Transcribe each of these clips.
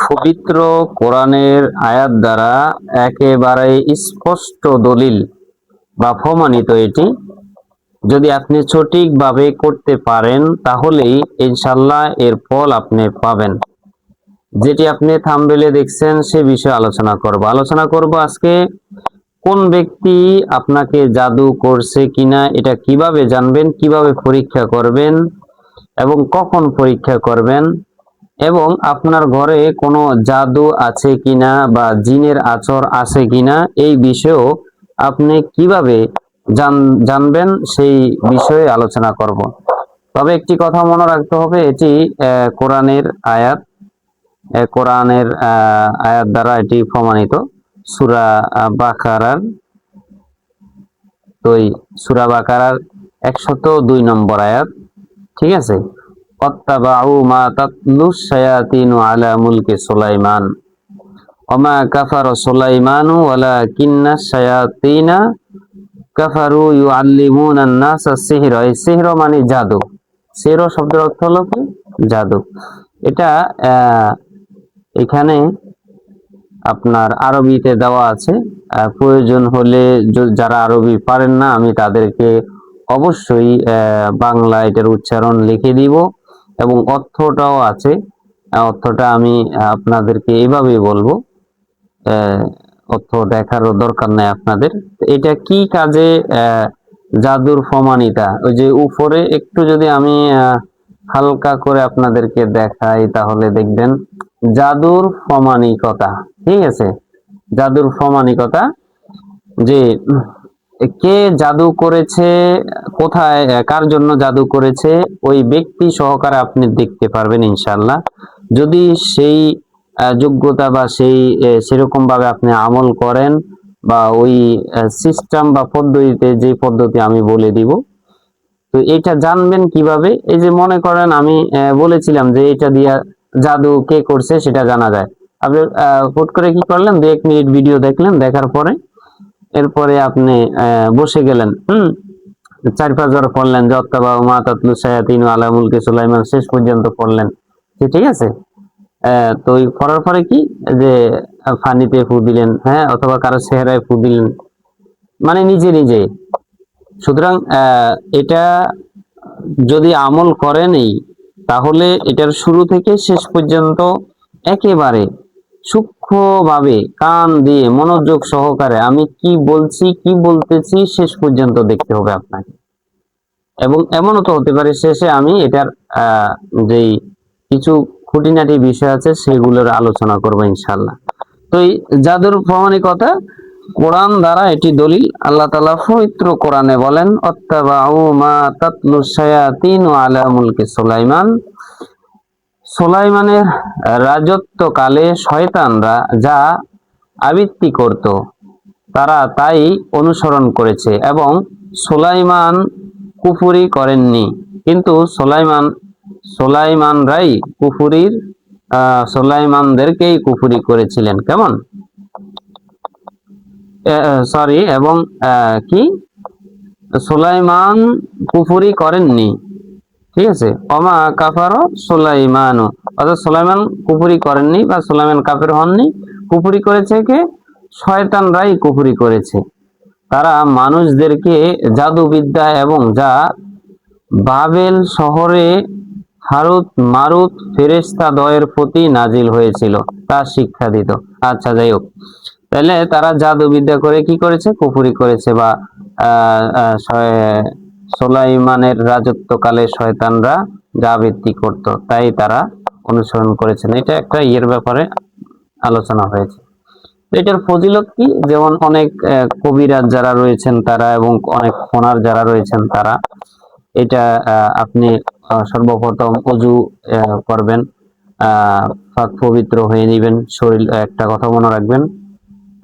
পবিত্র কোরআনের আয়াত দ্বারা একেবারে স্পষ্ট দলিল বা প্রমাণিত এটি। যদি আপনি সঠিকভাবে করতে পারেন তাহলেই ইনশাল্লাহ এর ফল আপনি পাবেন। যেটি আপনি থাম্বনেলে দেখছেন সে বিষয়ে আলোচনা করব আজকে। কোন ব্যক্তি আপনাকে জাদু করছে কিনা এটা কিভাবে জানবেন, কিভাবে পরীক্ষা করবেন এবং কখন পরীক্ষা করবেন, এবং আপনার ঘরে কোনো জাদু আছে কিনা বা জিনের আচর আছে কিনা এই বিষয়েও আপনি কিভাবে জানবেন সেই বিষয়ে আলোচনা করব। তবে একটি কথা মনে রাখতে হবে, এটি কোরআনের আয়াত, কোরআনের আয়াত দ্বারা এটি প্রমাণিত। সূরা বাকারার সূরা বাকারার 102 নম্বর আয়াত, ঠিক আছে। ওয়াত্তাবাউ মা তাতলুশ শায়াতিনু আলা মুলকি সুলাইমান ওমা কাফারা সুলাইমানু ওয়ালাকিন্নাশ শায়াতিনা কাফারু ইউআল্লিমুনান নাসা সিহরা। এই সিহরা মানে জাদু। সিহরা শব্দের অর্থ হলো কি? জাদু। এটা এখানে আপনার আরবিতে দেওয়া আছে। প্রয়োজন হলে যারা আরবি পারেন না আমি তাদেরকে অবশ্যই বাংলা এটার উচ্চারণ লিখে দিব এবং অর্থটাও আছে। অর্থটা আমি আপনাদেরকে এইভাবেই বলবো, অর্থ দেখারও দরকার নাই আপনাদের। এটা কি কাজে জাদুর প্রমাণিতা, ওই যে উপরে একটু যদি আমি হালকা করে আপনাদেরকে দেখাই তাহলে দেখবেন জাদুর প্রমাণিকতা, ঠিক আছে। জাদুর প্রমাণিকতা, যে কে জাদু করেছে, কোথায়, কার জন্য জাদু করেছে, ওই ব্যক্তি সহকারে আপনি দেখতে পারবেন ইনশাআল্লাহ। যদি সেই যোগ্যতা বা সেরকম ভাবে আপনি আমল করেন বা ওই সিস্টেম বা পদ্ধতিতে, যে পদ্ধতি আমি বলে দিব। তো এটা জানবেন কিভাবে? এই যে মনে করেন আমি বলেছিলাম যে এটা দিয়া জাদু কে করছে সেটা জানা যায়। আপনি হুট করে কি করলেন, 2-1 মিনিট ভিডিও দেখলেন, দেখার পরে এরপরে আপনি বসে গেলেন, 4-5 বার পড়লেন যে ওয়াত্তাবাউ মা তাতলুশ শায়াতিনু আলা মুলকি সুলাইমান, শেষ পর্যন্ত পড়লেন, ঠিক আছে। তো ওই পড়ার পরে কি যে ফানিতে ফু দিলেন, হ্যাঁ, অথবা কারো চেহারায় ফু দিলেন, মানে নিজে নিজে। সুতরাং এটা যদি আমল করেনই তাহলে এটার শুরু থেকে শেষ পর্যন্ত একেবারে সূক্ষ্মভাবে কান দিয়ে মনোযোগ সহকারে আমি কি বলছি, কি বলতেছি শেষ পর্যন্ত দেখতে হবে আপনাকে। এবং এমনও তো হতে পারে শেষে আমি এটার যেই কিছু খুঁটিনাটি বিষয় আছে সেগুলোর আলোচনা করবো ইনশাআল্লাহ। তো এই জাদুর প্রমাণিকতা কোরআন দ্বারা এটি দলিল। আল্লাহ তাআলা পবিত্র কোরআনে বলেন ওয়াত্তাবাউ মা তাতলুশ শায়াতিনু আলা মুলকি সুলাইমান। সুলাইমানের রাজত্বকালে শয়তানরা যা আবৃত্তি করত তারা তাই অনুসরণ করেছে এবং সুলাইমান কুফরি করেননি, কিন্তু সুলাইমানরাই সুলাইমানদেরকেই কুফরি করেছিলেন। কেমন সরি, এবং কি সুলাইমান কুফরি করেননি, ঠিক আছে। ওমা কাফারো সুলাইমানু, অর্থাৎ সুলাইমান কুফরি করেননি বা সুলাইমান কাফের হননি। কুফরি করেছে কে? শয়তানরাই কুফরি করেছে। তারা মানুষদেরকে জাদুবিদ্যা এবং যা বাবেল শহরে হারুত মারুত ফেরেশতাদ্বয়ের প্রতি নাজিল হয়েছিল তা শিক্ষা দিত। আচ্ছা, যাই হোক, তাহলে তারা জাদুবিদ্যা করে কি করেছে? কুফরি করেছে। বা সুলাইমানের রাজত্বকালে শয়তানরা যা আবৃত্তি করত তাই তারা অনুসরণ করেছেন। এটা একটা ব্যাপারে আলোচনা হয়েছে। এটার ফজিলত কি? যেমন অনেক কবিরাজ যারা রয়েছেন তারা এবং অনেক ফোনার যারা রয়েছেন তারা এটা আপনি সর্বপ্রথম ওযু করবেন, পাক পবিত্র হয়ে নেবেন শরীর। একটা কথা মনে রাখবেন,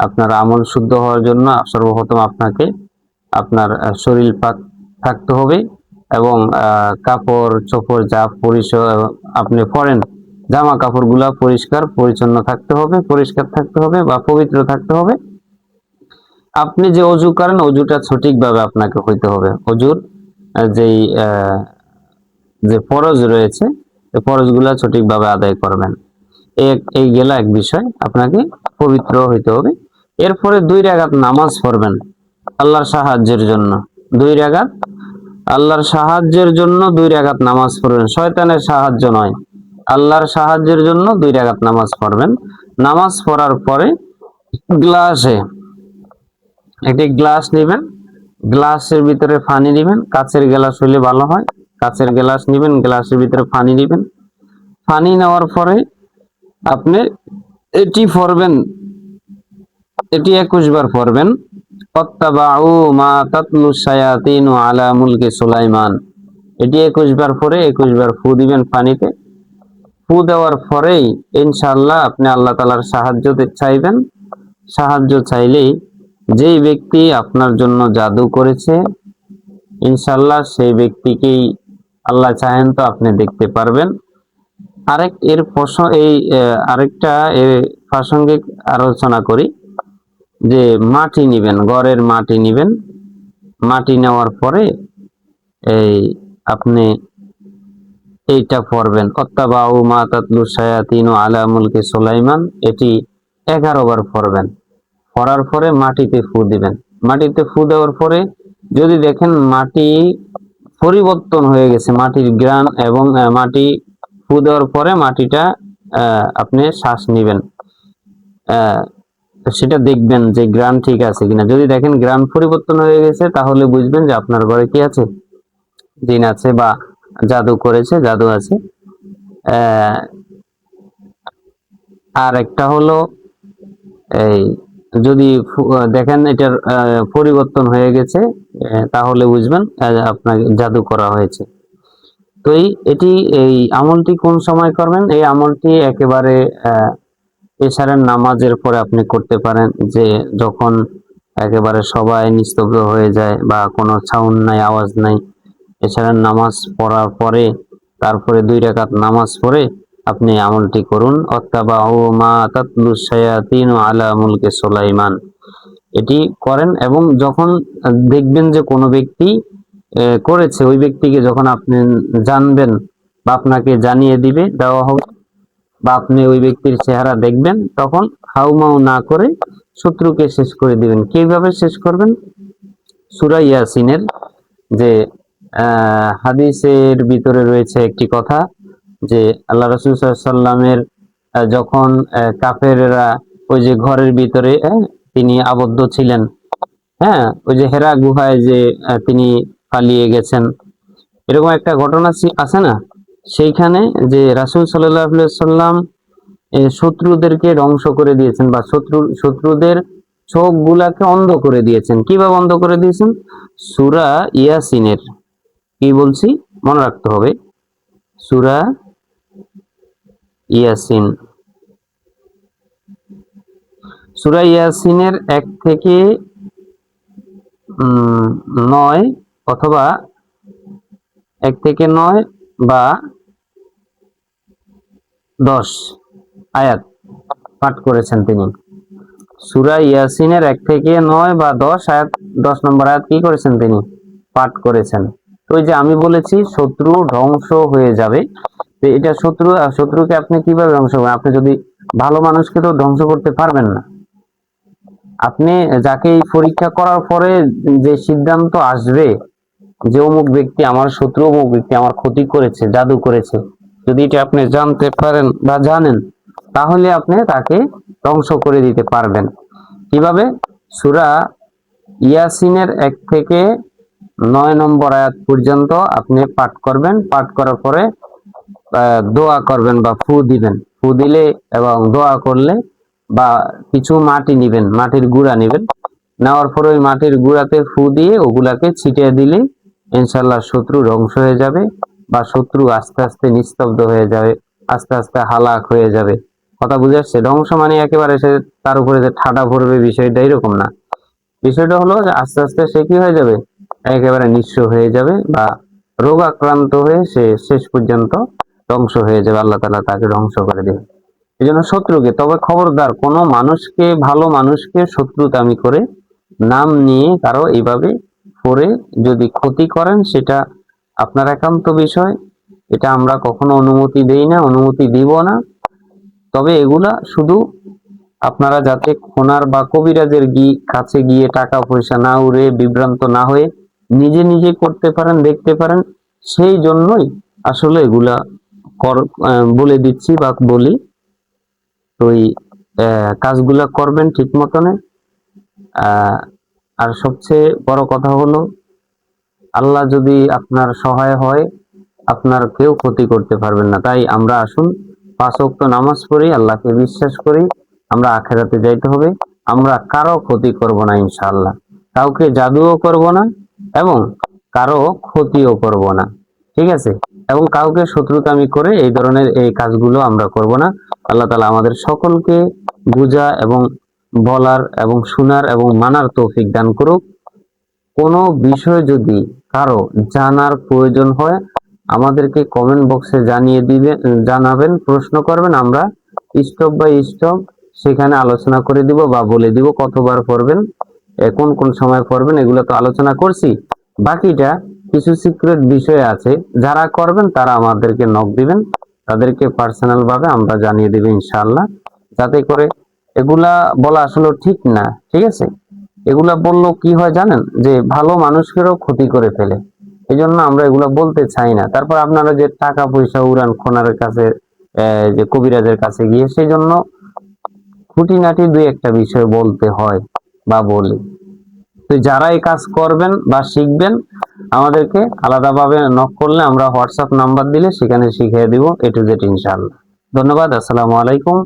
আপনার আমল শুদ্ধ হওয়ার জন্য সর্বপ্রথম আপনাকে আপনার শরীর পাক থাকতে হবে এবং কাপড় চোপড় যা আপনি পরেন জামা কাপড়গুলা পরিষ্কার পরিচ্ছন্ন থাকতে হবে, পরিষ্কার থাকতে হবে বা পবিত্র থাকতে হবে। আপনি যে ওযু করেন ওযুটা সঠিকভাবে আপনাকে হইতে হবে। ওযুর যেই যে ফরজ রয়েছে এই ফরজগুলা সঠিকভাবে আদায় করবেন। এই গেল এক বিষয়, আপনাকে পবিত্র হইতে হবে। এরপরে 2 রাকাত নামাজ পড়বেন আল্লাহর সাহায্যের জন্য। 2 রাকাত আল্লাহর সাহায্যের জন্য 2 রাকাত নামাজ পড়বেন, শয়তানের সাহায্য নয়, আল্লাহর সাহায্যের জন্য 2 রাকাত নামাজ পড়বেন। নামাজ পড়ার পরে গ্লাসে একটি গ্লাস নেবেন, গ্লাসের ভিতরে পানি দিবেন, কাচের গ্লাস হলে ভালো হয়, কাচের গ্লাস নেবেন, গ্লাসের ভিতরে পানি দিবেন। পানি নেওয়ার পরে আপনি এটি পড়বেন, এটি 21 বার পড়বেন, অত্তাবাউ মা তাতলু শায়াতিনু আলা মুলকি সুলাইমান। এটি 21 বার পরে 21 বার ফু দিবেন পানিতে। ফু দেওয়ার পরেই ইনশাআল্লাহ আপনি আল্লাহ তাআলার সাহায্য চাইবেন। সাহায্য চাইলেই যেই ব্যক্তি আপনার জন্য জাদু করেছে ইনশাআল্লাহ সেই ব্যক্তিকেই আল্লাহ চাহেন তো আপনি দেখতে পারবেন। আরেকটা প্রাসঙ্গিক আলোচনা করি যে মাটি নিবেন, ঘরের মাটি নিবেন। মাটি নেওয়ার পরে আপনি এইটা পড়বেন, অত্তাবাউ মা তাতলু শায়াতিনু আলা মুলকি সুলাইমান। এটি 11 বার পড়বেন। পড়ার পরে মাটিতে ফু দিবেন। মাটিতে ফু দেওয়ার পরে যদি দেখেন মাটি পরিবর্তন হয়ে গেছে, মাটির গ্রান এবং মাটি ফু দেওয়ার পরে মাটিটা আপনি শ্বাস নিবেন, সেটা দেখবেন যে গ্রান ঠিক আছে কিনা। যদি দেখেন গ্রান পরিবর্তন হয়ে গেছে তাহলে বুঝবেন যে আপনার ঘরে কি আছে, জিন আছে বা জাদু করেছে, জাদু আছে। আর একটা হলো যদি দেখেন এটার পরিবর্তন হয়ে গেছে তাহলে বুঝবেন আপনাকে জাদু করা হয়েছে। তো এই আমলটি কোন সময় করবেন? এই আমলটি একেবারে এশারের নামাজের পরে আপনি করতে পারেন, যে যখন একেবারে সবাই নিস্তব্ধ হয়ে যায় বা কোনো সাউন্ড নাই, আওয়াজ নাই, এশারের নামাজ পড়ার পরে তারপরে 2 রাকাত নামাজ পড়ে আপনি আমলটি করুন, অত্তাবাউ মা তাতলু শায়াতিনু আলা মুলকি সুলাইমান। এটি করেন এবং যখন দেখবেন যে কোনো ব্যক্তি করেছে, ওই ব্যক্তিকে যখন আপনি জানবেন বা আপনাকে জানিয়ে দেওয়া হবে বা আপনি ওই ব্যক্তির চেহারা দেখবেন, তখন হাউমাউ না করে শত্রুকে শেষ করে দিবেন। কিভাবে শেষ করবেন? সূরা ইয়াসিনের যে হাদিসের ভিতরে রয়েছে একটি কথা যে আল্লাহ রাসূল সাল্লাল্লাহু আলাইহি ওয়াসাল্লামের যখন কাফেররা ওই যে ঘরের ভিতরে তিনি আবদ্ধ ছিলেন, ওই যে হেরা গুহায় যে তিনি পালিয়ে গেছেন, এরকম একটা ঘটনা আছে না? সেইখানে যে রাসূল সাল্লাল্লাহু আলাইহি ওয়াসাল্লাম শত্রুদেরকে ধ্বংস করে দিয়েছেন বা শত্রুদের চোখ গুলাকে অন্ধ করে দিয়েছেন। কিভাবে অন্ধ করে দিয়েছেন? সূরা ইয়াসিনের, কি বলছি মনে রাখতে হবে, সূরা ইয়াসিন, সূরা ইয়াসিনের 1 থেকে 9 অথবা 1 থেকে 9 বা 10 আয়াত পাঠ করেছেন তিনি। সূরা ইয়াসিনের 1 থেকে 9 বা 10 আয়াত, 10 নম্বর আয়াত কি করেছেন তিনি? পাঠ করেছেন। তো ওই যে আমি বলেছি শত্রু ধ্বংস হয়ে যাবে, তো এটা শত্রুকে আপনি কিভাবে ধ্বংস করবেন? আপনি যদি ভালো মানুষকে তো ধ্বংস করতে পারবেন না। আপনি যাকে এই পরীক্ষা করার পরে যে সিদ্ধান্ত আসবে যে অমুক ব্যক্তি আমার শত্রু, অমুক ব্যক্তি আমার ক্ষতি করেছে, জাদু করেছে, যদি এটা আপনি জানতে পারেন বা জানেন তাহলে আপনি তাকে ধ্বংস করে দিতে পারবেন। কিভাবে? সূরা ইয়াসিনের 1 থেকে 9 নম্বর আয়াত পর্যন্ত আপনি পাঠ করবেন। পাঠ করার পরে দোয়া করবেন বা ফু দিবেন। ফু দিলে এবং দোয়া করলে বা কিছু মাটি নিবেন, মাটির গুঁড়া নিবেন, নেওয়ার পরে ওই মাটির গুঁড়াতে ফু দিয়ে ওগুলাকে ছিটিয়ে দিলে ইনশাআল্লাহ শত্রু ধ্বংস হয়ে যাবে বা শত্রু আস্তে আস্তে নিস্তব্ধ হয়ে যাবে, আস্তে আস্তে হালাক হয়ে যাবে। কথা বুঝে আসছে? ধ্বংস মানে একেবারে সে তার উপরে যে ঠাডা পড়বে বিষয়টা এরকম না। বিষয়টা হলো যে আস্তে আস্তে সে কি হয়ে যাবে, একেবারে নিঃস্ব হয়ে যাবে বা রোগাক্রান্ত হয়ে সে শেষ পর্যন্ত ধ্বংস হয়ে যাবে, আল্লাহ তাআলা তাকে ধ্বংস করে দেবে। এই জন্য শত্রুকে, তবে খবরদার কোনো মানুষকে, ভালো মানুষকে শত্রুতামি করে নাম নিয়ে কারো এইভাবে পড়ে যদি ক্ষতি করেন সেটা আপনার একান্ত বিষয়, এটা আমরা কখনো অনুমতি দেই না, অনুমতি দিব না। তবে এগুলা শুধু আপনারা যাতে খোনার বা কবিরাজের কাছে গিয়ে টাকা পয়সা না উড়ে বিভ্রান্ত না হয়ে নিজে নিজে করতে পারেন, দেখতে পারেন, সেই জন্যই আসলে এগুলা বলে দিচ্ছি বা বলি। তো এই কাজগুলা করবেন ঠিক মতনে। আর সবচেয়ে বড় কথা হলো, আল্লাহ যদি আপনার সহায় হয়, আপনার কেউ ক্ষতি করতে পারবেন না। তাই আমরা আসুন 5 ওয়াক্ত নামাজ পড়ি, আল্লাহকে বিশ্বাস করি, আমরা আখেরাতে যাইতে হবে। আমরা কারো ক্ষতি করব না ইনশাআল্লাহ, কাউকে জাদুও করব না এবং কারো ক্ষতিও করব না, ঠিক আছে? এবং কাউকে শত্রুতামি করে এই ধরনের এই কাজগুলো আমরা করব না। আল্লাহ তাআলা আমাদের সকলকে বুঝা এবং বলার এবং শোনার এবং মানার তৌফিক দান করুক। কোনো বিষয় যদি কারো জানার প্রয়োজন হয়, আমাদেরকে কমেন্ট বক্সে জানাবেন, প্রশ্ন করবেন, আমরা স্টপ বাই স্টপ সেখানে আলোচনা করে দিব বা বলে দিব কতবার পড়বেন, কোন কোন সময় পড়বেন, এগুলো তো আলোচনা করছি। বাকিটা কিছু সিক্রেট বিষয় আছে, যারা করবেন তারা আমাদেরকে নক দিবেন, তাদেরকে পার্সোনাল ভাবে আমরা জানিয়ে দেব ইনশাআল্লাহ, যাতে করে এগুলা বলা আসলে ঠিক না, ঠিক আছে? এগুলা বললেও কি হয় জানেন, যে ভালো মানুষকেও ক্ষতি করে ফেলে। এই জন্য আমরা এগুলা বলতে চাই না। তারপর আপনারা যে টাকা পয়সা উড়ান খোনার কাছে, যে কবিরাজের কাছে গিয়ে, সেই জন্য খুঁটিনাটি দুই একটা বিষয় বলতে হয় বা বলি। তো যারা এই কাজ করবেন বা শিখবেন, আমাদেরকে আলাদাভাবে নক করলে আমরা হোয়াটসঅ্যাপ নাম্বার দিলে সেখানে শিখিয়ে দিব A to Z ইনশাআল্লাহ। ধন্যবাদ। আসসালামু আলাইকুম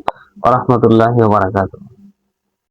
ওয়া রাহমাতুল্লাহি ওয়া বারাকাতুহু।